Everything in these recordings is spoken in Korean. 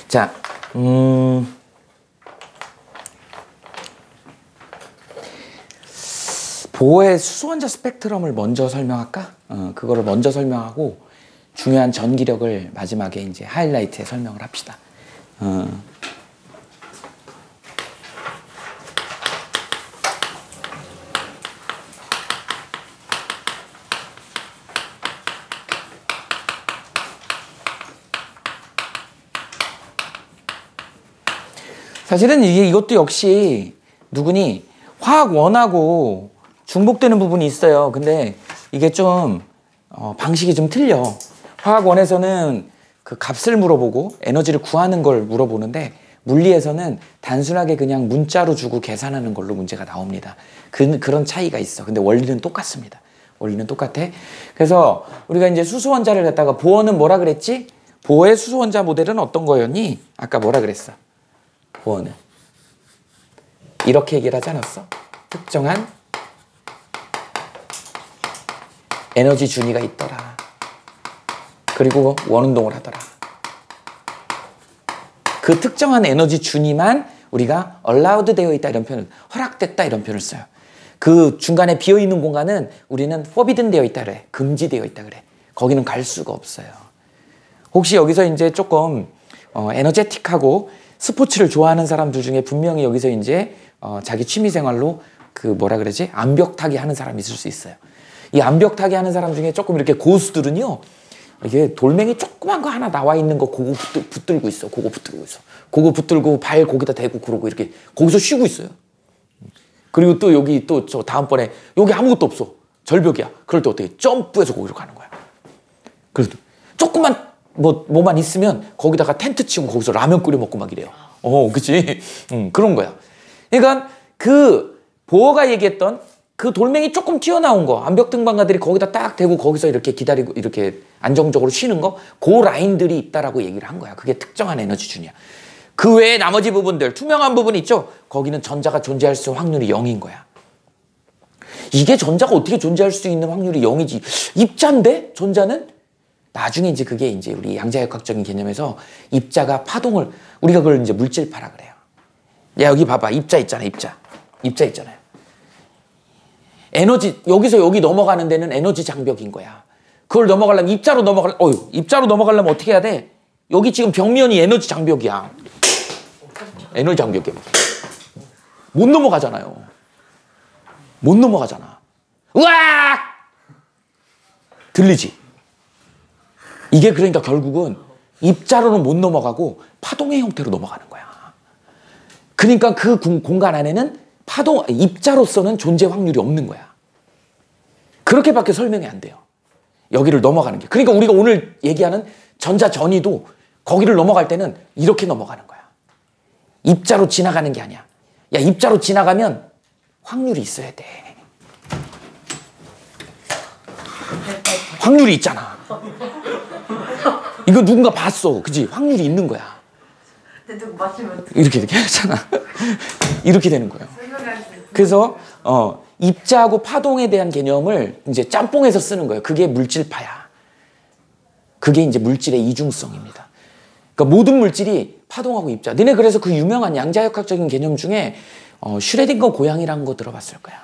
자, 보호의 수소원자 스펙트럼을 먼저 설명할까? 그거를 먼저 설명하고 중요한 전기력을 마지막에 이제 하이라이트에 설명을 합시다. 사실은 이것도 역시 누구니 화학 원하고 중복되는 부분이 있어요. 근데 이게 좀 방식이 좀 틀려. 화학 원에서는 그 값을 물어보고 에너지를 구하는 걸 물어보는데 물리에서는 단순하게 그냥 문자로 주고 계산하는 걸로 문제가 나옵니다. 그런 차이가 있어. 근데 원리는 똑같습니다. 원리는 똑같아. 그래서 우리가 이제 수소원자를 갖다가 보어는 뭐라 그랬지? 보어의 수소원자 모델은 어떤 거였니? 아까 뭐라 그랬어? 보어는 이렇게 얘기를 하지 않았어? 특정한 에너지 준위가 있더라. 그리고 원운동을 하더라. 그 특정한 에너지 준위만 우리가 allowed 되어 있다 이런 표현을, 허락됐다 이런 표현을 써요. 그 중간에 비어있는 공간은 우리는 forbidden 되어 있다 그래. 금지되어 있다 그래. 거기는 갈 수가 없어요. 혹시 여기서 이제 조금 에너제틱하고 스포츠를 좋아하는 사람들 중에 분명히 여기서 이제 자기 취미생활로 그 뭐라 그러지? 암벽타기 하는 사람이 있을 수 있어요. 이 암벽타기 하는 사람 중에 조금 이렇게 고수들은요, 이게 돌멩이 조그만 거 하나 나와 있는 거 그거 붙들고 있어. 그거 붙들고 있어. 그거 붙들고 발 거기다 대고 그러고 이렇게 거기서 쉬고 있어요. 그리고 또 여기 또 저 다음번에 여기 아무것도 없어. 절벽이야. 그럴 때 어떻게 점프해서 거기로 가는 거야. 그래서 조금만 뭐만 있으면 거기다가 텐트 치고 거기서 라면 끓여 먹고 막 이래요. 그치? 그런 거야. 그러니까 그 보어가 얘기했던 그 돌멩이 조금 튀어나온 거, 암벽 등반가들이 거기다 딱 대고 거기서 이렇게 기다리고 이렇게 안정적으로 쉬는 거, 그 라인들이 있다라고 얘기를 한 거야. 그게 특정한 에너지 준이야. 그 외에 나머지 부분들, 투명한 부분 있죠? 거기는 전자가 존재할 수 있는 확률이 0인 거야. 이게 전자가 어떻게 존재할 수 있는 확률이 0이지? 입자인데? 전자는? 나중에 이제 그게 이제 우리 양자역학적인 개념에서 입자가 파동을, 우리가 그걸 이제 물질파라 그래요. 야, 여기 봐봐. 입자 있잖아, 입자. 입자 있잖아요. 에너지, 여기서 여기 넘어가는 데는 에너지 장벽인 거야. 그걸 넘어가려면 입자로 넘어가려면 어떻게 해야 돼? 여기 지금 벽면이 에너지 장벽이야. 에너지 장벽이야. 못 넘어가잖아요. 못 넘어가잖아. 으악! 들리지? 이게 그러니까 결국은 입자로는 못 넘어가고 파동의 형태로 넘어가는 거야. 그러니까 그 공간 안에는 입자로서는 존재 확률이 없는 거야. 그렇게밖에 설명이 안 돼요. 여기를 넘어가는 게. 그러니까 우리가 오늘 얘기하는 전자 전이도 거기를 넘어갈 때는 이렇게 넘어가는 거야. 입자로 지나가는 게 아니야. 야, 입자로 지나가면 확률이 있어야 돼. 확률이 있잖아. 이거 누군가 봤어. 그지? 확률이 있는 거야. 이렇게 하잖아. 이렇게 되는 거예요. 그래서 입자하고 파동에 대한 개념을 이제 짬뽕해서 쓰는 거예요. 그게 물질파야. 그게 이제 물질의 이중성입니다. 그러니까 모든 물질이 파동하고 입자. 너네 그래서 그 유명한 양자역학적인 개념 중에 슈레딩거 고양이라는 거 들어봤을 거야.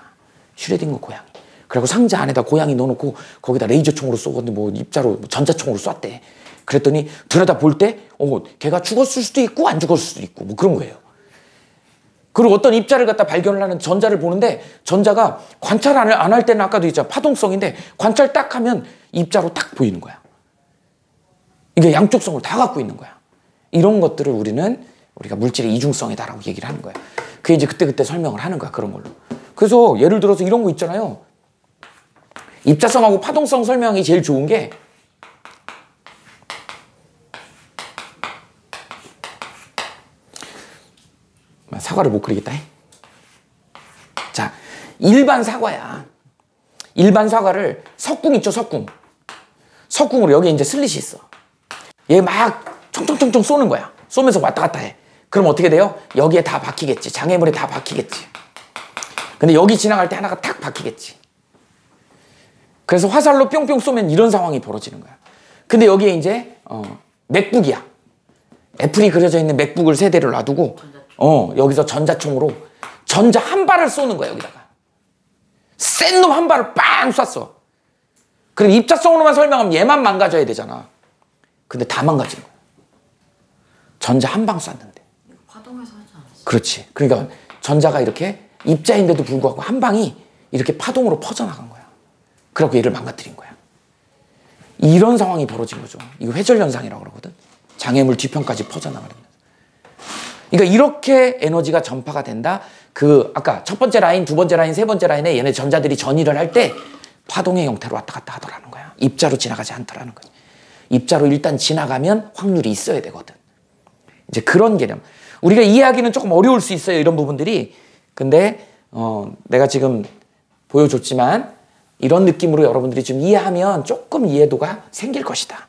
슈레딩거 고양이. 그리고 상자 안에다 고양이 넣어놓고 거기다 레이저총으로 쏘거든, 뭐 입자로 전자총으로 쐈대. 그랬더니 들여다 볼 때 걔가 죽었을 수도 있고 안 죽었을 수도 있고 뭐 그런 거예요. 그리고 어떤 입자를 갖다 발견을 하는 전자를 보는데 전자가 관찰 안 할 때는 아까도 있잖아. 파동성인데 관찰 딱 하면 입자로 딱 보이는 거야. 이게 양쪽성을 다 갖고 있는 거야. 이런 것들을 우리가 물질의 이중성이다라고 얘기를 하는 거야. 그게 이제 그때 설명을 하는 거야. 그런 걸로. 그래서 예를 들어서 이런 거 있잖아요. 입자성하고 파동성 설명이 제일 좋은 게 사과를 못 그리겠다. 자, 일반 사과야. 일반 사과를 석궁 있죠, 석궁. 석궁으로 여기 이제 슬릿이 있어. 얘 막 총총총총 쏘는 거야. 쏘면서 왔다 갔다 해. 그럼 어떻게 돼요? 여기에 다 박히겠지. 장애물에 다 박히겠지. 근데 여기 지나갈 때 하나가 탁 박히겠지. 그래서 화살로 뿅뿅 쏘면 이런 상황이 벌어지는 거야. 근데 여기에 이제 맥북이야. 애플이 그려져 있는 맥북을 세 대를 놔두고 여기서 전자총으로 전자 한 발을 쏘는 거야. 여기다가 센 놈 한 발을 빵 쐈어. 그럼 입자성으로만 설명하면 얘만 망가져야 되잖아. 근데 다 망가진 거야. 전자 한 방 쐈는데. 파동에서 하지 않았어. 그렇지. 그러니까 전자가 이렇게 입자인데도 불구하고 한 방이 이렇게 파동으로 퍼져나간 거야. 그러고 얘를 망가뜨린 거야. 이런 상황이 벌어진 거죠. 이거 회절현상이라고 그러거든. 장애물 뒤편까지 퍼져나가는. 그러니까 이렇게 에너지가 전파가 된다. 아까 첫 번째 라인, 두 번째 라인, 세 번째 라인에 얘네 전자들이 전이를 할 때 파동의 형태로 왔다 갔다 하더라는 거야. 입자로 지나가지 않더라는 거야. 입자로 일단 지나가면 확률이 있어야 되거든. 이제 그런 개념. 우리가 이해하기는 조금 어려울 수 있어요. 이런 부분들이. 근데 내가 지금 보여줬지만 이런 느낌으로 여러분들이 좀 이해하면 조금 이해도가 생길 것이다.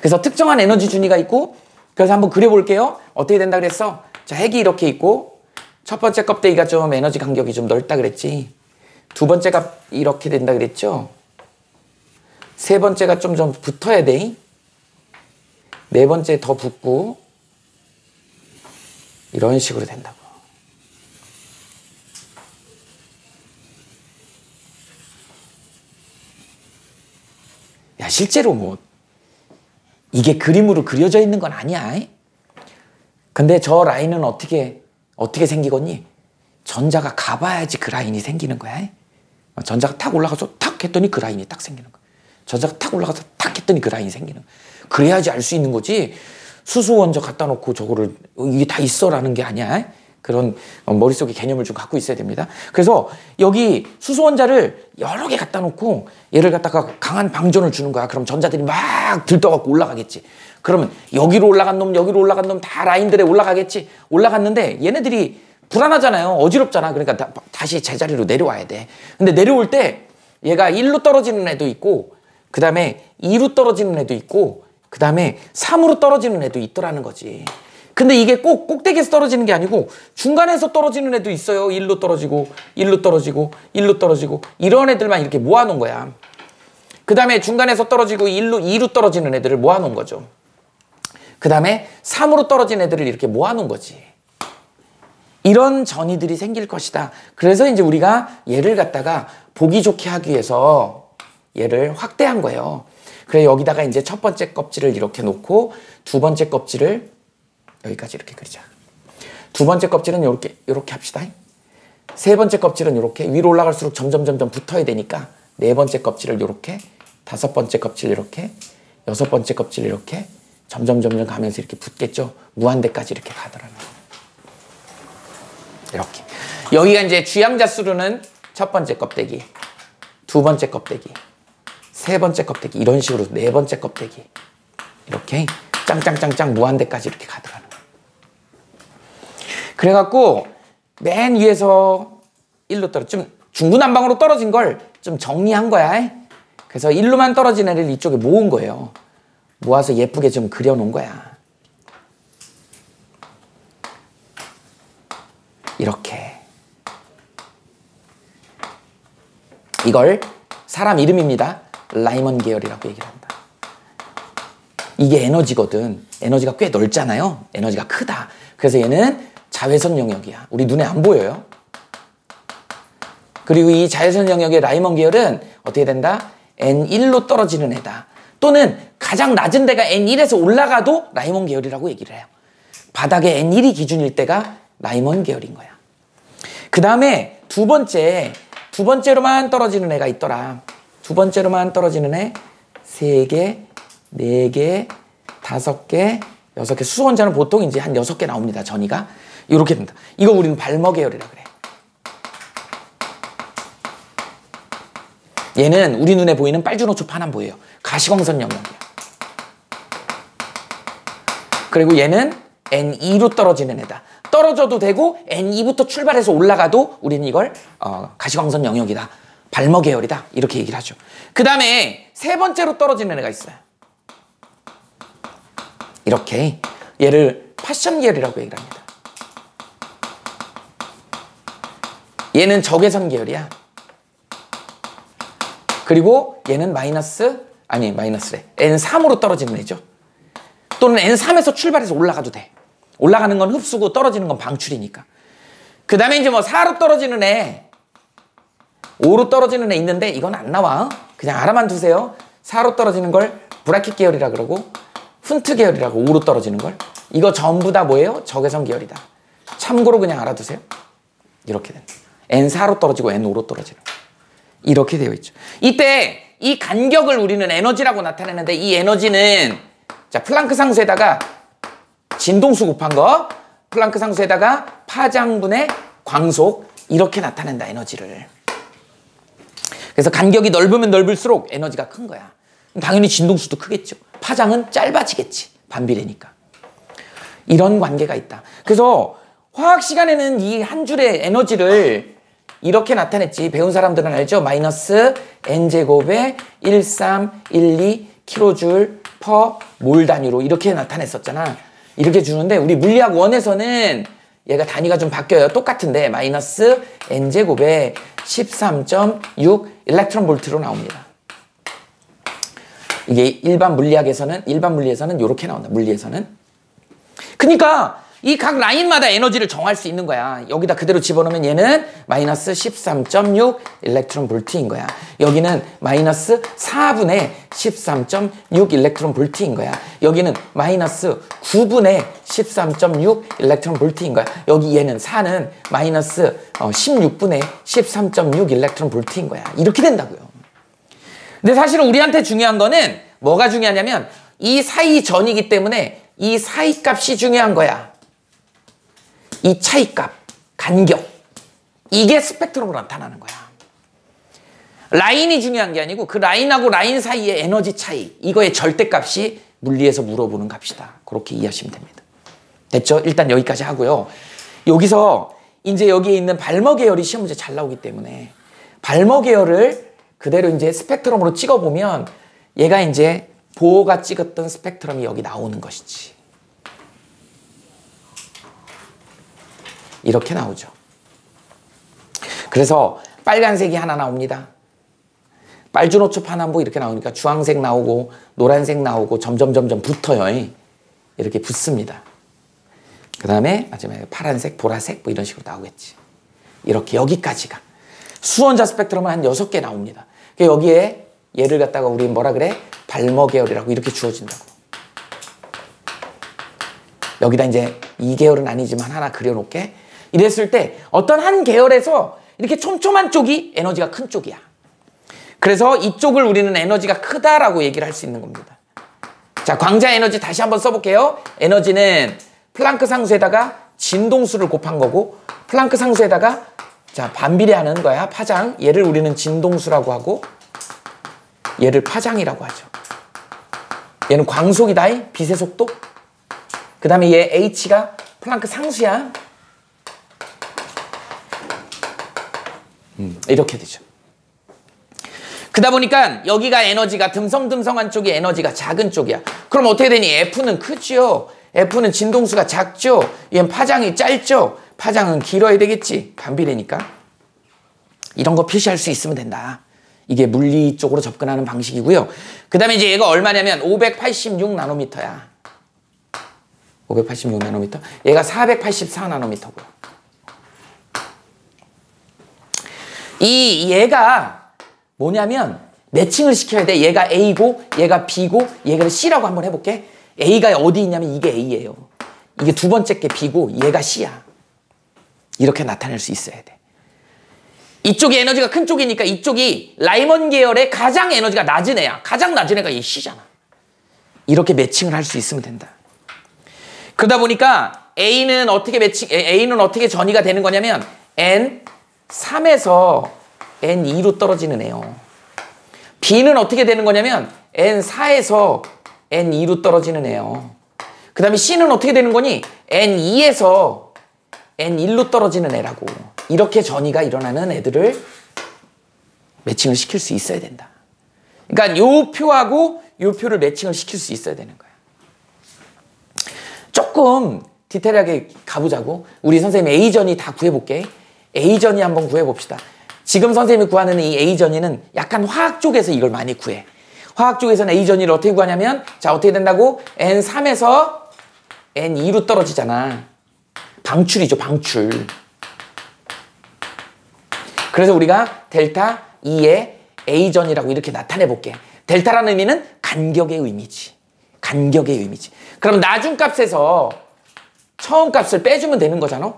그래서 특정한 에너지 준위가 있고, 그래서 한번 그려볼게요. 어떻게 된다 그랬어? 자, 핵이 이렇게 있고, 첫 번째 껍데기가 좀 에너지 간격이 좀 넓다 그랬지. 두 번째가 이렇게 된다 그랬죠. 세 번째가 좀 붙어야 돼. 네 번째 더 붙고, 이런 식으로 된다고. 야, 실제로 뭐 이게 그림으로 그려져 있는 건 아니야. 근데 저 라인은 어떻게 생기겠니? 전자가 가봐야지 그 라인이 생기는 거야. 전자가 탁 올라가서 탁 했더니 그 라인이 딱 생기는 거야. 전자가 탁 올라가서 탁 했더니 그 라인이 생기는 거야. 그래야지 알 수 있는 거지. 수소원자 갖다 놓고 저거를 이게 다 있어라는 게 아니야. 그런 머릿속에 개념을 좀 갖고 있어야 됩니다. 그래서 여기 수소원자를 여러 개 갖다 놓고 얘를 갖다가 강한 방전을 주는 거야. 그럼 전자들이 막 들떠갖고 올라가겠지. 그러면 여기로 올라간 놈, 여기로 올라간 놈 다 라인들에 올라가겠지. 올라갔는데 얘네들이 불안하잖아요. 어지럽잖아. 그러니까 다시 제자리로 내려와야 돼. 근데 내려올 때 얘가 1로 떨어지는 애도 있고, 그 다음에 2로 떨어지는 애도 있고, 그 다음에 3으로 떨어지는 애도 있더라는 거지. 근데 이게 꼭 꼭대기에서 떨어지는 게 아니고 중간에서 떨어지는 애도 있어요. 1로 떨어지고 1로 떨어지고 1로 떨어지고 이런 애들만 이렇게 모아놓은 거야. 그 다음에 중간에서 떨어지고 2로 떨어지는 애들을 모아놓은 거죠. 그 다음에 3으로 떨어진 애들을 이렇게 모아놓은 거지. 이런 전이들이 생길 것이다. 그래서 이제 우리가 얘를 갖다가 보기 좋게 하기 위해서 얘를 확대한 거예요. 그래 여기다가 이제 첫 번째 껍질을 이렇게 놓고 두 번째 껍질을 여기까지 이렇게 그리자. 두 번째 껍질은 이렇게 합시다. 세 번째 껍질은 이렇게 위로 올라갈수록 점점 붙어야 되니까 네 번째 껍질을 이렇게, 다섯 번째 껍질 이렇게, 여섯 번째 껍질 이렇게 점점 가면서 이렇게 붙겠죠. 무한대까지 이렇게 가더라고요. 이렇게. 여기가 이제 주양자 수로는 첫 번째 껍데기, 두 번째 껍데기, 세 번째 껍데기, 이런 식으로 네 번째 껍데기 이렇게 짱짱짱짱 무한대까지 이렇게 가더라고요. 그래갖고 맨 위에서 1로 좀 중구난방으로 떨어진 걸 좀 정리한 거야. 그래서 1로만 떨어진 애를 이쪽에 모은 거예요. 모아서 예쁘게 좀 그려놓은 거야. 이렇게. 이걸 사람 이름입니다. 라이먼 계열이라고 얘기를 한다. 이게 에너지거든. 에너지가 꽤 넓잖아요. 에너지가 크다. 그래서 얘는 자외선 영역이야. 우리 눈에 안 보여요. 그리고 이 자외선 영역의 라이먼 계열은 어떻게 된다? N1로 떨어지는 애다. 또는 가장 낮은 데가 N1에서 올라가도 라이먼 계열이라고 얘기를 해요. 바닥에 N1이 기준일 때가 라이먼 계열인 거야. 그 다음에 두 번째로만 떨어지는 애가 있더라. 두 번째로만 떨어지는 애 3개, 4개, 5개, 6개. 수소원자는 보통 이제 한 6개 나옵니다. 전이가. 이렇게 된다. 이거 우리는 발머 계열이라 그래. 얘는 우리 눈에 보이는 빨주노초 파남 보여요. 가시광선 영역이야. 그리고 얘는 N2로 떨어지는 애다. 떨어져도 되고 N2부터 출발해서 올라가도 우리는 이걸 가시광선 영역이다. 발머 계열이다. 이렇게 얘기를 하죠. 그 다음에 세 번째로 떨어지는 애가 있어요. 이렇게 얘를 파션 계열이라고 얘기를 합니다. 얘는 적외선 계열이야. 그리고 얘는 마이너스래. N3으로 떨어지는 애죠. 또는 N3에서 출발해서 올라가도 돼. 올라가는 건 흡수고 떨어지는 건 방출이니까. 그 다음에 이제 뭐 4로 떨어지는 애, 5로 떨어지는 애 있는데 이건 안 나와. 그냥 알아만 두세요. 4로 떨어지는 걸 브라킷 계열이라 그러고 훈트 계열이라고 5로 떨어지는 걸. 이거 전부 다 뭐예요? 적외선 계열이다. 참고로 그냥 알아두세요. 이렇게 된다. N4로 떨어지고 N5로 떨어지는 거. 이렇게 되어 있죠. 이때 이 간격을 우리는 에너지라고 나타내는데 이 에너지는 자 플랑크 상수에다가 진동수 곱한 거, 플랑크 상수에다가 파장분의 광속 이렇게 나타낸다 에너지를. 그래서 간격이 넓으면 넓을수록 에너지가 큰 거야. 당연히 진동수도 크겠죠. 파장은 짧아지겠지. 반비례니까. 이런 관계가 있다. 그래서 화학 시간에는 이 한 줄의 에너지를 이렇게 나타냈지. 배운 사람들은 알죠? 마이너스 n제곱에 1312 킬로줄 퍼 몰 단위로 이렇게 나타냈었잖아. 이렇게 주는데 우리 물리학 1에서는 얘가 단위가 좀 바뀌어요. 똑같은데 마이너스 n제곱에 13.6 일렉트론 볼트로 나옵니다. 이게 일반 물리에서는 이렇게 나온다. 물리에서는. 그러니까 이 각 라인마다 에너지를 정할 수 있는 거야. 여기다 그대로 집어넣으면 얘는 마이너스 13.6 일렉트론 볼트인 거야. 여기는 마이너스 4분의 13.6 일렉트론 볼트인 거야. 여기는 마이너스 9분의 13.6 일렉트론 볼트인 거야. 여기 얘는 4는 마이너스 16분의 13.6 일렉트론 볼트인 거야. 이렇게 된다고요. 근데 사실은 우리한테 중요한 거는 뭐가 중요하냐면 이 사이 전이기 때문에 이 사이 값이 중요한 거야. 이 차이값, 간격, 이게 스펙트럼으로 나타나는 거야. 라인이 중요한 게 아니고 그 라인하고 라인 사이의 에너지 차이, 이거의 절대값이 물리에서 물어보는 값이다. 그렇게 이해하시면 됩니다. 됐죠? 일단 여기까지 하고요. 여기서 이제 여기에 있는 발머 계열이 시험 문제 잘 나오기 때문에 발머 계열을 그대로 이제 스펙트럼으로 찍어보면 얘가 이제 보호가 찍었던 스펙트럼이 여기 나오는 것이지. 이렇게 나오죠. 그래서 빨간색이 하나 나옵니다. 빨주노초 파남보 이렇게 나오니까 주황색 나오고 노란색 나오고 점점 붙어요. 이렇게 붙습니다. 그 다음에 마지막에 파란색, 보라색 뭐 이런 식으로 나오겠지. 이렇게 여기까지가. 수원자 스펙트럼은 한 6개 나옵니다. 여기에 얘를 갖다가 우리 뭐라 그래? 발머 계열이라고 이렇게 주어진다고. 여기다 이제 이 계열은 아니지만 하나 그려놓게. 이랬을 때 어떤 한 계열에서 이렇게 촘촘한 쪽이 에너지가 큰 쪽이야. 그래서 이쪽을 우리는 에너지가 크다라고 얘기를 할 수 있는 겁니다. 자, 광자 에너지 다시 한번 써볼게요. 에너지는 플랑크 상수에다가 진동수를 곱한 거고 플랑크 상수에다가 자 반비례하는 거야. 파장. 얘를 우리는 진동수라고 하고 얘를 파장이라고 하죠. 얘는 광속이다. 빛의 속도. 그 다음에 얘 H가 플랑크 상수야. 이렇게 되죠. 그러다 보니까 여기가 에너지가 듬성듬성한 쪽이 에너지가 작은 쪽이야. 그럼 어떻게 되니? F는 크죠. F는 진동수가 작죠. 얘는 파장이 짧죠. 파장은 길어야 되겠지. 반비례니까. 이런 거 표시할 수 있으면 된다. 이게 물리 쪽으로 접근하는 방식이고요. 그 다음에 이제 얘가 얼마냐면 586 나노미터야. 586 나노미터. 얘가 484 나노미터고요. 얘가 뭐냐면 매칭을 시켜야 돼. 얘가 A고 얘가 B고 얘가 C라고 한번 해볼게. A가 어디 있냐면 이게 A예요. 이게 두 번째 게 B고 얘가 C야. 이렇게 나타낼 수 있어야 돼. 이쪽이 에너지가 큰 쪽이니까 이쪽이 라이먼 계열의 가장 에너지가 낮은 애야. 가장 낮은 애가 이 C잖아. 이렇게 매칭을 할 수 있으면 된다. 그러다 보니까 A는 어떻게 전이가 되는 거냐면 N3에서 N2로 떨어지는 애요. B는 어떻게 되는 거냐면 N4에서 N2로 떨어지는 애요. 그 다음에 C는 어떻게 되는 거니? N2에서 N1로 떨어지는 애라고. 이렇게 전이가 일어나는 애들을 매칭을 시킬 수 있어야 된다. 그러니까 요 표하고 요 표를 매칭을 시킬 수 있어야 되는 거야. 조금 디테일하게 가보자고. 우리 선생님 A전이 다 구해볼게. A전이 한번 구해봅시다. 지금 선생님이 구하는 이 A전이는 약간 화학 쪽에서 이걸 많이 구해. 화학 쪽에서는 A 전위를 어떻게 구하냐면 자 어떻게 된다고? N3에서 N2로 떨어지잖아. 방출이죠. 방출. 그래서 우리가 델타 E의 A 전이라고 이렇게 나타내 볼게. 델타라는 의미는 간격의 의미지. 간격의 의미지. 그럼 나중값에서 처음 값을 빼주면 되는 거잖아.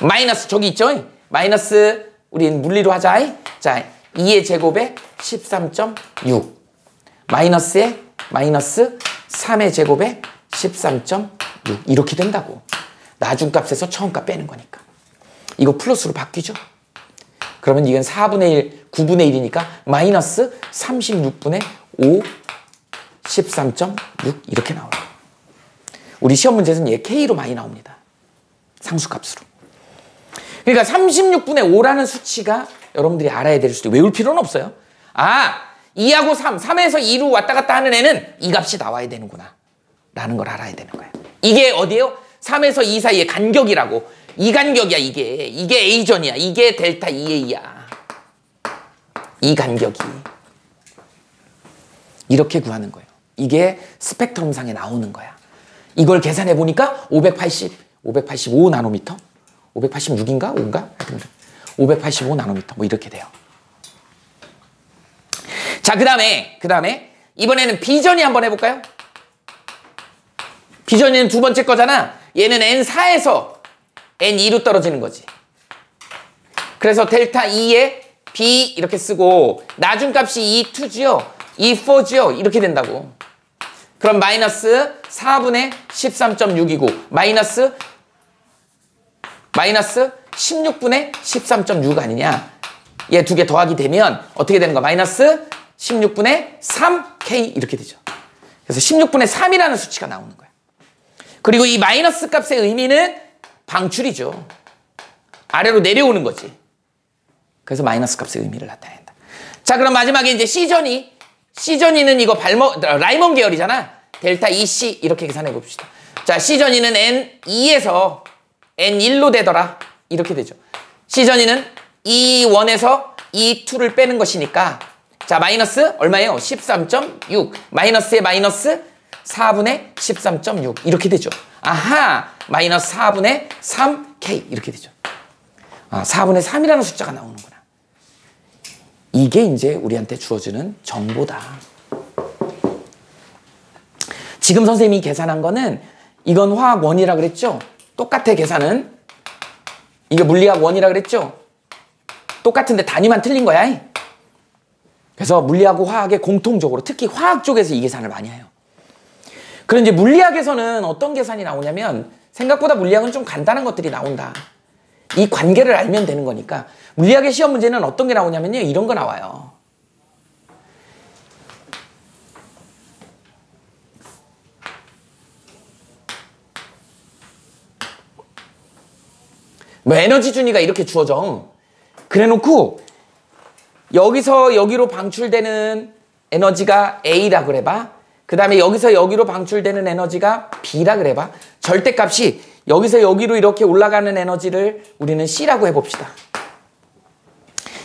마이너스 저기 있죠? 마이너스 우리 물리로 하자. 자 2의 제곱에 13.6 마이너스에 마이너스 3의 제곱에 13.6 이렇게 된다고. 나중값에서 처음값 빼는 거니까. 이거 플러스로 바뀌죠. 그러면 이건 4분의 1, 9분의 1이니까 마이너스 36분의 5, 13.6 이렇게 나와요. 우리 시험 문제에서는 얘 K로 많이 나옵니다. 상수값으로. 그러니까 36분의 5라는 수치가 여러분들이 알아야 될 수도 외울 필요는 없어요. 아, 2하고 3, 3에서 2로 왔다 갔다 하는 애는 이 값이 나와야 되는구나. 라는 걸 알아야 되는 거예요. 이게 어디예요? 3에서 2 사이의 간격이라고. 이 간격이야, 이게. 이게 A전이야. 이게 델타 EA야. 이 간격이. 이렇게 구하는 거예요. 이게 스펙트럼상에 나오는 거야. 이걸 계산해 보니까 585 나노미터? 586인가? 5인가? 585 나노미터. 뭐 이렇게 돼요. 자, 그 다음에 이번에는 B전이 한번 해볼까요? B전이는 두 번째 거잖아. 얘는 N4에서 N2로 떨어지는 거지. 그래서 델타 E에 B 이렇게 쓰고 나중값이 E2죠. E4죠. 이렇게 된다고. 그럼 마이너스 4분의 13.6이고 마이너스 16분의 13.6 아니냐. 얘 두 개 더하기 되면 어떻게 되는 거야? 마이너스 16분의 3K 이렇게 되죠. 그래서 16분의 3이라는 수치가 나오는 거야. 그리고 이 마이너스 값의 의미는 방출이죠. 아래로 내려오는 거지. 그래서 마이너스 값의 의미를 나타낸다. 자, 그럼 마지막에 이제 C전이는 이거 라이먼 계열이잖아. 델타 EC 이렇게 계산해 봅시다. 자, C전이는 N2에서 N1로 되더라. 이렇게 되죠. C전이는 E1에서 E2를 빼는 것이니까 자, 마이너스 얼마예요? 13.6 마이너스에 마이너스 4분의 13.6 이렇게 되죠. 아하, 마이너스 4분의 3K 이렇게 되죠. 아, 4분의 3이라는 숫자가 나오는구나. 이게 이제 우리한테 주어지는 정보다. 지금 선생님이 계산한 거는 이건 화학 1이라 그랬죠? 똑같아 계산은. 이게 물리학 1이라 그랬죠? 똑같은데 단위만 틀린 거야. 그래서 물리하고 화학에 공통적으로 특히 화학 쪽에서 이 계산을 많이 해요. 그런데 이제 물리학에서는 어떤 계산이 나오냐면 생각보다 물리학은 좀 간단한 것들이 나온다. 이 관계를 알면 되는 거니까. 물리학의 시험 문제는 어떤 게 나오냐면요. 이런 거 나와요. 뭐 에너지 준위가 이렇게 주어져. 그래놓고 여기서 여기로 방출되는 에너지가 A라 그래봐. 그 다음에 여기서 여기로 방출되는 에너지가 B라 그래봐. 절대값이 여기서 여기로 이렇게 올라가는 에너지를 우리는 C라고 해봅시다.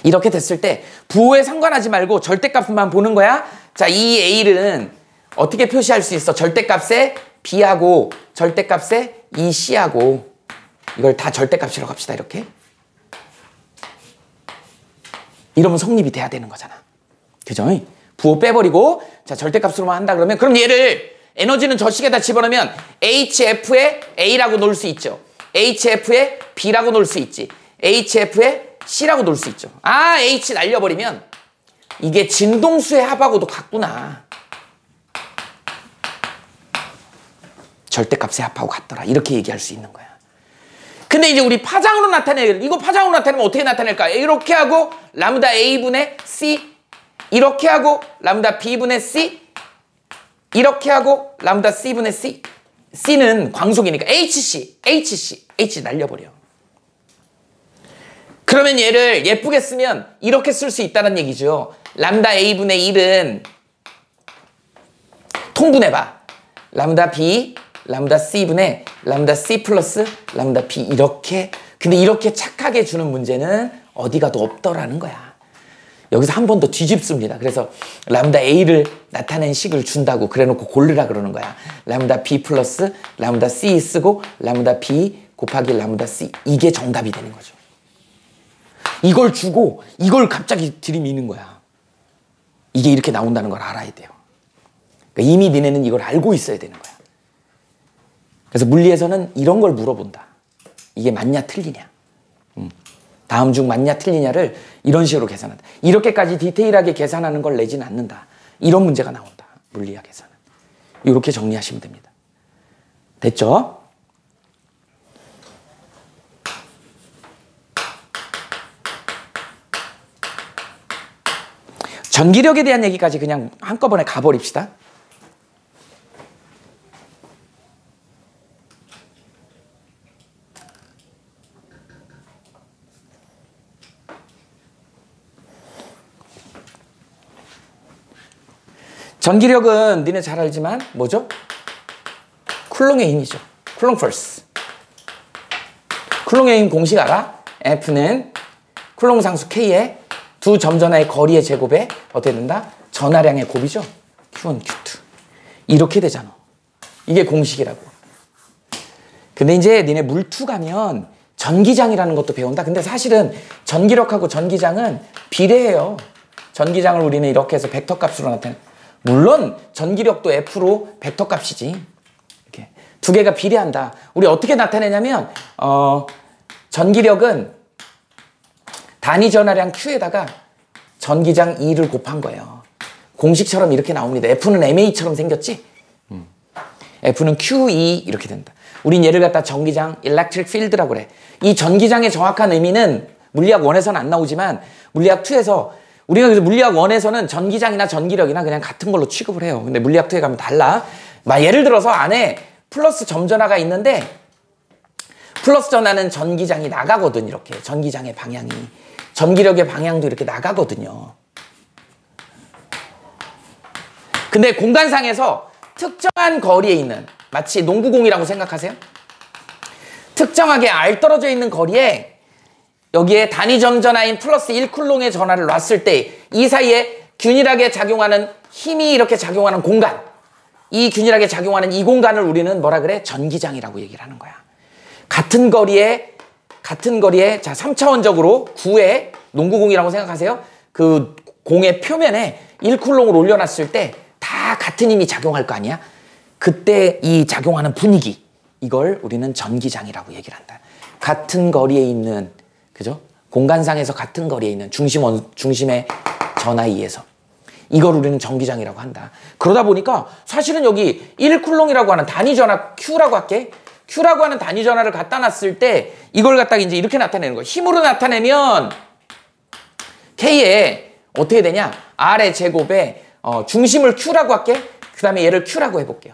이렇게 됐을 때 부호에 상관하지 말고 절대값만 보는 거야. 자, 이 A는 어떻게 표시할 수 있어? 절대값에 B하고 절대값에 이 C하고 이걸 다 절대값이라고 합시다. 이렇게. 이러면 성립이 돼야 되는 거잖아. 그죠? 부호 빼버리고 자 절대값으로만 한다 그러면 그럼 얘를 에너지는 저 식에다 집어넣으면 HF에 A라고 놓을 수 있죠. HF에 B라고 놓을 수 있지. HF에 C라고 놓을 수 있죠. 아, H 날려버리면 이게 진동수의 합하고도 같구나. 절대값의 합하고 같더라. 이렇게 얘기할 수 있는 거야. 근데 이제 우리 파장으로 이거 파장으로 나타내면 어떻게 나타낼까? 이렇게 하고 람다 A분의 C 이렇게 하고 람다 B분의 C 이렇게 하고 람다 C분의 C C는 광속이니까 H 날려버려. 그러면 얘를 예쁘게 쓰면 이렇게 쓸 수 있다는 얘기죠. 람다 A분의 1은 통분해봐. 람다 B 람다 C분의 람다 C 플러스 람다 B 이렇게. 근데 이렇게 착하게 주는 문제는 어디 가도 없더라는 거야. 여기서 한 번 더 뒤집습니다. 그래서 람다 A를 나타낸 식을 준다고 그래놓고 고르라 그러는 거야. 람다 B 플러스 람다 C 쓰고 람다 B 곱하기 람다 C. 이게 정답이 되는 거죠. 이걸 주고 이걸 갑자기 들이미는 거야. 이게 이렇게 나온다는 걸 알아야 돼요. 그러니까 이미 니네는 이걸 알고 있어야 되는 거야. 그래서 물리에서는 이런 걸 물어본다. 이게 맞냐 틀리냐. 다음 중 맞냐 틀리냐를 이런 식으로 계산한다. 이렇게까지 디테일하게 계산하는 걸 내지는 않는다. 이런 문제가 나온다. 물리학에서는. 이렇게 정리하시면 됩니다. 됐죠? 전기력에 대한 얘기까지 그냥 한꺼번에 가버립시다. 전기력은 니네 잘 알지만 뭐죠? 쿨롱의 힘이죠. 쿨롱 포스. 쿨롱의 힘 공식 알아? F는 쿨롱 상수 K의 두 점전화의 거리의 제곱에 어떻게 된다? 전하량의 곱이죠. Q1, Q2. 이렇게 되잖아. 이게 공식이라고. 근데 이제 니네 물투 가면 전기장이라는 것도 배운다. 근데 사실은 전기력하고 전기장은 비례해요. 전기장을 우리는 이렇게 해서 벡터 값으로 나타내. 물론 전기력도 F로 벡터 값이지. 이렇게 두 개가 비례한다. 우리 어떻게 나타내냐면 전기력은 단위 전하량 Q에다가 전기장 E를 곱한 거예요. 공식처럼 이렇게 나옵니다. F는 MA처럼 생겼지? F는 QE 이렇게 된다. 우린 얘를 갖다 전기장 Electric Field라고 그래. 이 전기장의 정확한 의미는 물리학 1에서는 안 나오지만 물리학 2에서 우리가 그래서 물리학 1에서는 전기장이나 전기력이나 그냥 같은 걸로 취급을 해요. 근데 물리학 2에 가면 달라. 예를 들어서 안에 플러스 점전화가 있는데 플러스 전화는 전기장이 나가거든. 이렇게 전기장의 방향이. 전기력의 방향도 이렇게 나가거든요. 근데 공간상에서 특정한 거리에 있는 마치 농구공이라고 생각하세요. 특정하게 R 떨어져 있는 거리에 여기에 단위 점전화인 플러스 1쿨롱의 전하를 놨을 때 이 사이에 균일하게 작용하는 힘이 이렇게 작용하는 공간, 이 균일하게 작용하는 이 공간을 우리는 뭐라 그래? 전기장이라고 얘기를 하는 거야. 같은 거리에 자 3차원적으로 9의 농구공이라고 생각하세요. 그 공의 표면에 1쿨롱을 올려놨을 때 다 같은 힘이 작용할 거 아니야? 그때 이 작용하는 분위기, 이걸 우리는 전기장이라고 얘기를 한다. 같은 거리에 있는, 그죠? 공간상에서 같은 거리에 있는 중심의 전하에 의해서 이걸 우리는 전기장이라고 한다. 그러다 보니까 사실은 여기 1쿨롱이라고 하는 단위 전하 Q라고 할게. Q라고 하는 단위 전하를 갖다 놨을 때 이걸 갖다가 이제 이렇게 나타내는 거야. 힘으로 나타내면 K에 어떻게 되냐? R의 제곱에 중심을 Q라고 할게. 그 다음에 얘를 Q라고 해볼게요.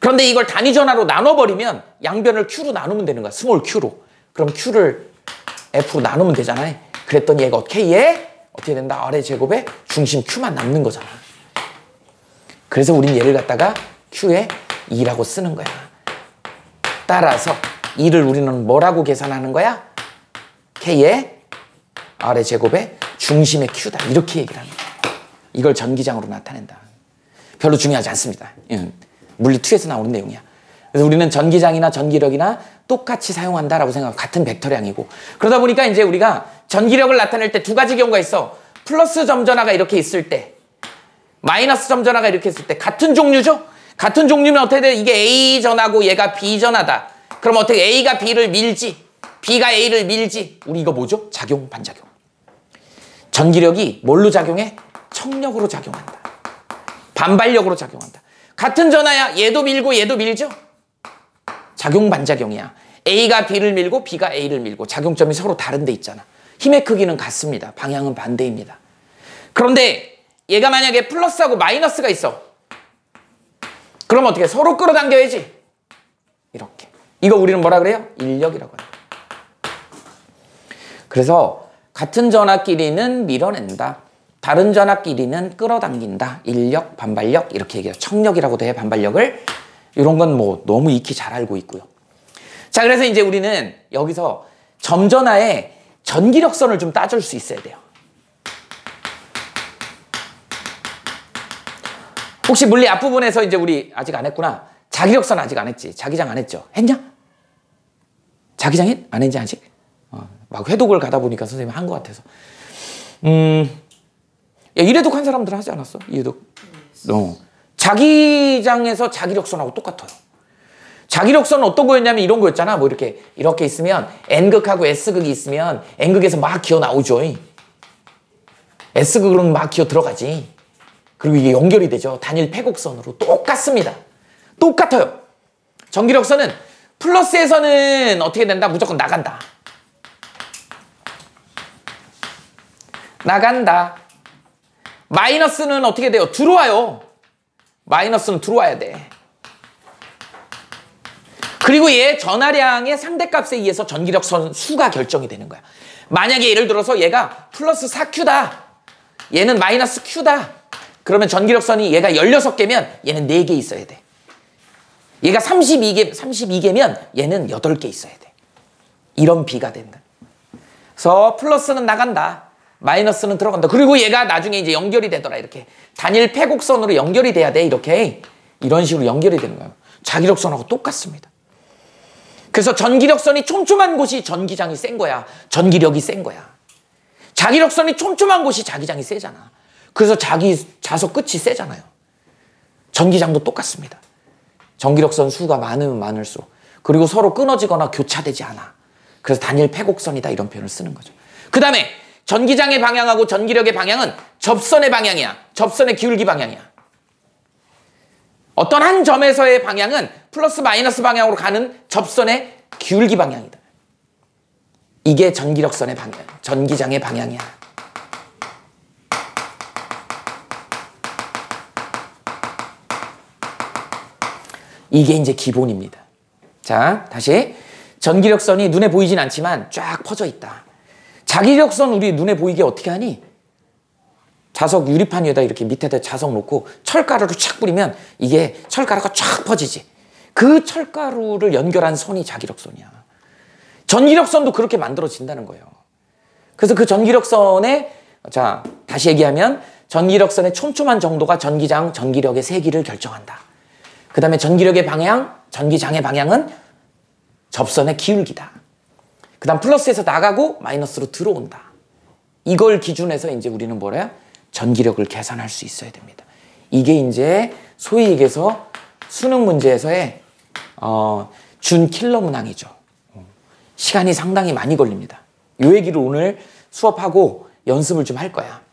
그런데 이걸 단위 전하로 나눠버리면 양변을 Q로 나누면 되는 거야. 스몰 Q로. 그럼 Q를 F로 나누면 되잖아요. 그랬더니 얘가 K에 어떻게 된다? R의 제곱에 중심 Q만 남는 거잖아. 그래서 우린 얘를 갖다가 Q에 2라고 쓰는 거야. 따라서 2를 우리는 뭐라고 계산하는 거야? K에 R의 제곱에 중심의 Q다. 이렇게 얘기를 하는 거야. 이걸 전기장으로 나타낸다. 별로 중요하지 않습니다. 물리 2에서 나오는 내용이야. 그래서 우리는 전기장이나 전기력이나 똑같이 사용한다라고 생각하고 같은 벡터량이고, 그러다 보니까 이제 우리가 전기력을 나타낼 때 두 가지 경우가 있어. 플러스 점전화가 이렇게 있을 때, 마이너스 점전화가 이렇게 있을 때 같은 종류죠? 같은 종류면 어떻게 돼? 이게 A 전하고 얘가 B 전하다. 그럼 어떻게 A가 B를 밀지, B가 A를 밀지. 우리 이거 뭐죠? 작용, 반작용. 전기력이 뭘로 작용해? 청력으로 작용한다. 반발력으로 작용한다. 같은 전하야. 얘도 밀고 얘도 밀죠? 작용, 반작용이야. A가 B를 밀고 B가 A를 밀고 작용점이 서로 다른 데 있잖아. 힘의 크기는 같습니다. 방향은 반대입니다. 그런데 얘가 만약에 플러스하고 마이너스가 있어. 그럼 어떻게? 서로 끌어당겨야지. 이렇게. 이거 우리는 뭐라 그래요? 인력이라고 해요. 그래서 같은 전하끼리는 밀어낸다. 다른 전하끼리는 끌어당긴다. 인력, 반발력 이렇게 얘기해요. 청력이라고도 해, 반발력을. 이런 건 뭐 너무 익히 잘 알고 있고요. 자, 그래서 이제 우리는 여기서 점전하에 전기력선을 좀 따줄 수 있어야 돼요. 혹시 물리 앞부분에서 이제 우리 아직 안 했구나. 자기력선 아직 안 했지. 자기장 안 했죠. 했냐? 자기장 안 했지 아직? 막 회독을 가다 보니까 선생님이 한 것 같아서. 야, 이래독 한 사람들은 하지 않았어? 이래독. 자기장에서 자기력선하고 똑같아요. 자기력선은 어떤 거였냐면 이런 거였잖아. 뭐 이렇게 있으면 N극하고 S극이 있으면 N극에서 막 기어 나오죠. S극으로는 막 기어 들어가지. 그리고 이게 연결이 되죠. 단일 패곡선으로. 똑같습니다. 똑같아요. 전기력선은 플러스에서는 어떻게 된다? 무조건 나간다. 나간다. 마이너스는 어떻게 돼요? 들어와요. 마이너스는 들어와야 돼. 그리고 얘 전하량의 상대값에 의해서 전기력선 수가 결정이 되는 거야. 만약에 예를 들어서 얘가 플러스 4Q다. 얘는 마이너스 Q다. 그러면 전기력선이 얘가 16개면 얘는 4개 있어야 돼. 얘가 32개면 얘는 8개 있어야 돼. 이런 비가 된다. 그래서 플러스는 나간다. 마이너스는 들어간다. 그리고 얘가 나중에 이제 연결이 되더라. 이렇게 단일 패곡선으로 연결이 돼야 돼. 이렇게 이런 식으로 연결이 되는 거예요. 자기력선하고 똑같습니다. 그래서 전기력선이 촘촘한 곳이 전기장이 센 거야. 전기력이 센 거야. 자기력선이 촘촘한 곳이 자기장이 세잖아. 그래서 자기 자석 끝이 세잖아요. 전기장도 똑같습니다. 전기력선 수가 많으면 많을수록. 그리고 서로 끊어지거나 교차되지 않아. 그래서 단일 패곡선이다 이런 표현을 쓰는 거죠. 그 다음에 전기장의 방향하고 전기력의 방향은 접선의 방향이야. 접선의 기울기 방향이야. 어떤 한 점에서의 방향은 플러스 마이너스 방향으로 가는 접선의 기울기 방향이다. 이게 전기력선의 방향, 전기장의 방향이야. 이게 이제 기본입니다. 자, 다시. 전기력선이 눈에 보이진 않지만 쫙 퍼져 있다. 자기력선 우리 눈에 보이게 어떻게 하니? 자석 유리판 위에다 이렇게 밑에다 자석 놓고 철가루를 촥 뿌리면 이게 철가루가 쫙 퍼지지. 그 철가루를 연결한 선이 자기력선이야. 전기력선도 그렇게 만들어진다는 거예요. 그래서 그 전기력선의, 자, 다시 얘기하면 전기력선의 촘촘한 정도가 전기장, 전기력의 세기를 결정한다. 그 다음에 전기력의 방향, 전기장의 방향은 접선의 기울기다. 그 다음 플러스에서 나가고 마이너스로 들어온다. 이걸 기준해서 이제 우리는 뭐래요? 전기력을 계산할 수 있어야 됩니다. 이게 이제 소위 얘기해서 수능 문제에서의 준 킬러 문항이죠. 시간이 상당히 많이 걸립니다. 이 얘기를 오늘 수업하고 연습을 좀 할 거야.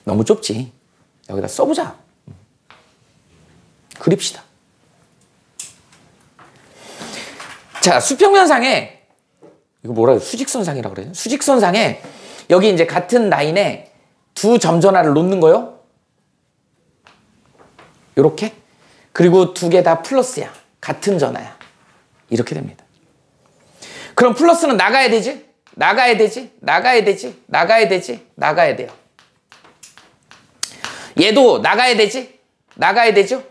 너무 좁지? 여기다 써보자. 그립시다. 자, 수평면상에 이거 뭐라 그래? 수직선상이라고 그래요. 수직선상에 여기 이제 같은 라인에 두 점전화를 놓는 거요. 요렇게. 그리고 두 개 다 플러스야. 같은 전화야. 이렇게 됩니다. 그럼 플러스는 나가야 되지? 나가야 되지? 나가야 되지? 나가야 되지? 나가야 돼요. 얘도 나가야 되지? 나가야 되죠?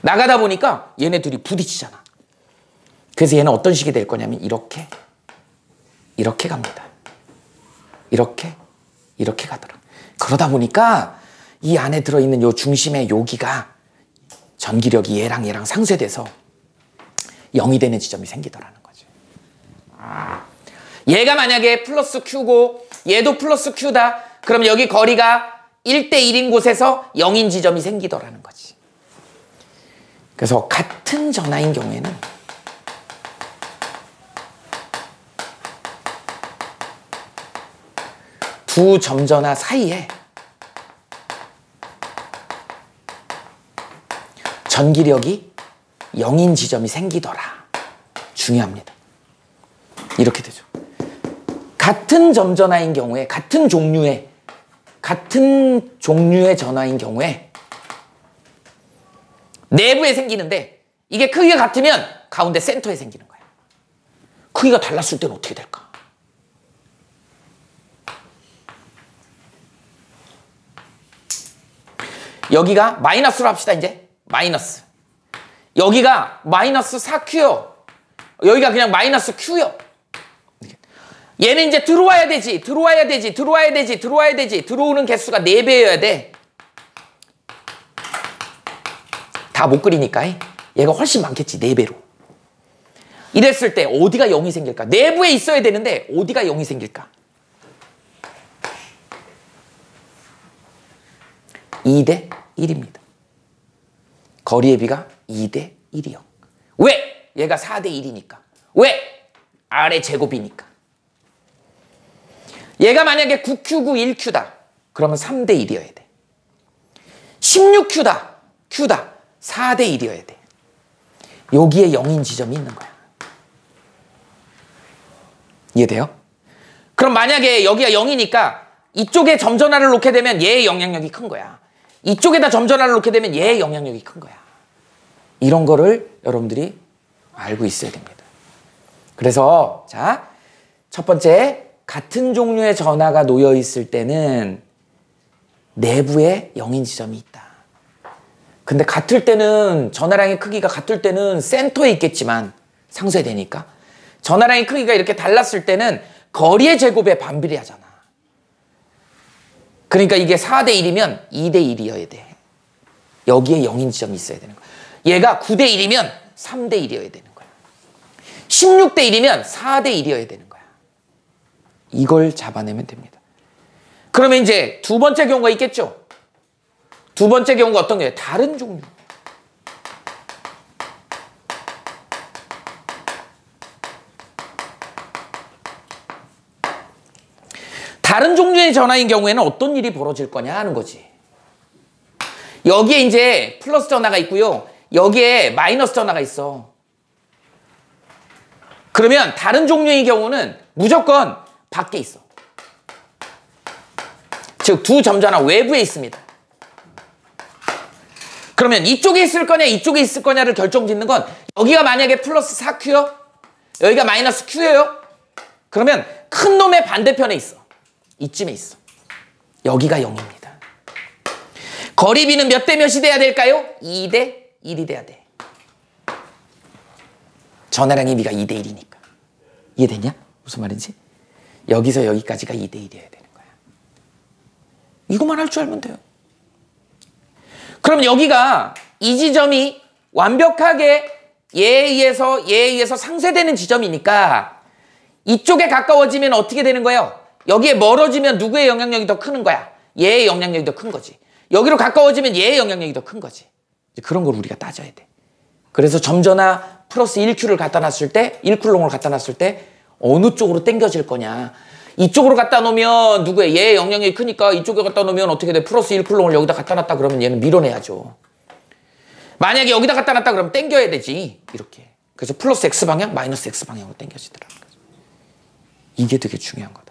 나가다 보니까 얘네 둘이 부딪히잖아. 그래서 얘는 어떤 식이 될 거냐면 이렇게 갑니다. 이렇게 가더라. 그러다 보니까 이 안에 들어있는 요 중심의 여기가 전기력이 얘랑 상쇄돼서 0이 되는 지점이 생기더라는 거죠. 얘가 만약에 플러스 Q고 얘도 플러스 Q다. 그럼 여기 거리가 1대1인 곳에서 0인 지점이 생기더라는 거지. 그래서 같은 전화인 경우에는 두 점전화 사이에 전기력이 0인 지점이 생기더라. 중요합니다. 이렇게 되죠. 같은 점전화인 경우에 같은 종류의 전화인 경우에 내부에 생기는데 이게 크기가 같으면 가운데 센터에 생기는 거야. 크기가 달랐을 때는 어떻게 될까? 여기가 마이너스로 합시다. 이제 마이너스. 여기가 마이너스 4Q요. 여기가 그냥 마이너스 Q요. 얘는 이제 들어와야 되지. 들어와야 되지. 들어와야 되지. 들어와야 되지. 들어오는 개수가 4배여야 돼. 다 못 그리니까 얘가 훨씬 많겠지. 4배로. 이랬을 때 어디가 0이 생길까? 내부에 있어야 되는데 어디가 0이 생길까? 2대 1입니다. 거리의 비가 2대 1이요. 왜? 얘가 4대 1이니까. 왜? 아래 제곱이니까. 얘가 만약에 9Q고 1Q다. 그러면 3대 1이어야 돼. 16Q다. Q다. 4대 1이어야 돼. 여기에 0인 지점이 있는 거야. 이해돼요? 그럼 만약에 여기가 0이니까 이쪽에 점전화를 놓게 되면 얘의 영향력이 큰 거야. 이쪽에다 점전화를 놓게 되면 얘의 영향력이 큰 거야. 이런 거를 여러분들이 알고 있어야 됩니다. 그래서 자, 첫 번째, 같은 종류의 전하가 놓여 있을 때는 내부에 0인 지점이 있다. 근데 같을 때는 전하량의 크기가 같을 때는 센터에 있겠지만 상쇄되니까 전하량의 크기가 이렇게 달랐을 때는 거리의 제곱에 반비례하잖아. 그러니까 이게 4대 1이면 2대 1이어야 돼. 여기에 0인 지점이 있어야 되는 거야. 얘가 9대 1이면 3대 1이어야 되는 거야. 16대 1이면 4대 1이어야 되는 거야. 이걸 잡아내면 됩니다. 그러면 이제 두 번째 경우가 있겠죠. 두 번째 경우가 어떤 거예요? 다른 종류. 다른 종류의 전화인 경우에는 어떤 일이 벌어질 거냐 하는 거지. 여기에 이제 플러스 전화가 있고요. 여기에 마이너스 전화가 있어. 그러면 다른 종류의 경우는 무조건 밖에 있어. 즉, 두 점전화 외부에 있습니다. 그러면 이쪽에 있을 거냐, 이쪽에 있을 거냐를 결정짓는 건 여기가 만약에 플러스 4Q요? 여기가 마이너스 Q예요? 그러면 큰 놈의 반대편에 있어. 이쯤에 있어. 여기가 0입니다. 거리비는 몇 대 몇이 돼야 될까요? 2대 1이 돼야 돼. 전하량의 비가 2대 1이니까. 이해되냐? 무슨 말인지? 여기서 여기까지가 2대 1이어야 되는 거야. 이것만 할 줄 알면 돼요. 그럼 여기가 이 지점이 완벽하게 얘에 의해서 상쇄되는 지점이니까 이쪽에 가까워지면 어떻게 되는 거예요? 여기에 멀어지면 누구의 영향력이 더 크는 거야? 얘의 영향력이 더 큰 거지. 여기로 가까워지면 얘의 영향력이 더 큰 거지. 그런 걸 우리가 따져야 돼. 그래서 점전화 플러스 1Q를 갖다 놨을 때, 1쿨롱을 갖다 놨을 때 어느 쪽으로 당겨질 거냐. 이쪽으로 갖다 놓으면 누구의 얘의 영향력이 크니까 이쪽에 갖다 놓으면 어떻게 돼? 플러스 1쿨롱을 여기다 갖다 놨다 그러면 얘는 밀어내야죠. 만약에 여기다 갖다 놨다 그러면 당겨야 되지. 이렇게. 그래서 플러스 X방향, 마이너스 X방향으로 당겨지더라는 거죠. 이게 되게 중요한 거다.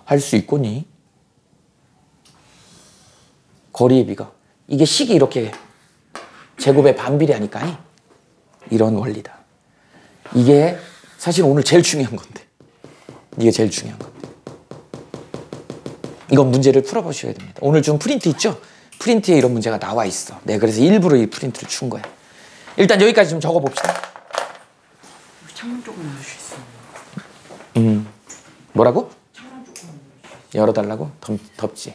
할 수 있거니? 거리의 비가. 이게 식이 이렇게 제곱에 반비례하니까 이런 원리다. 이게 사실 오늘 제일 중요한 건데. 이게 제일 중요한 건데. 이건 문제를 풀어보셔야 됩니다. 오늘 좀 프린트 있죠? 프린트에 이런 문제가 나와 있어. 네, 그래서 일부러 이 프린트를 준 거야. 일단 여기까지 좀 적어봅시다. 창문 조금 열어주실 수 있어요? 뭐라고? 창문 조금 열어주실 수 있어요? 열어달라고? 덥지?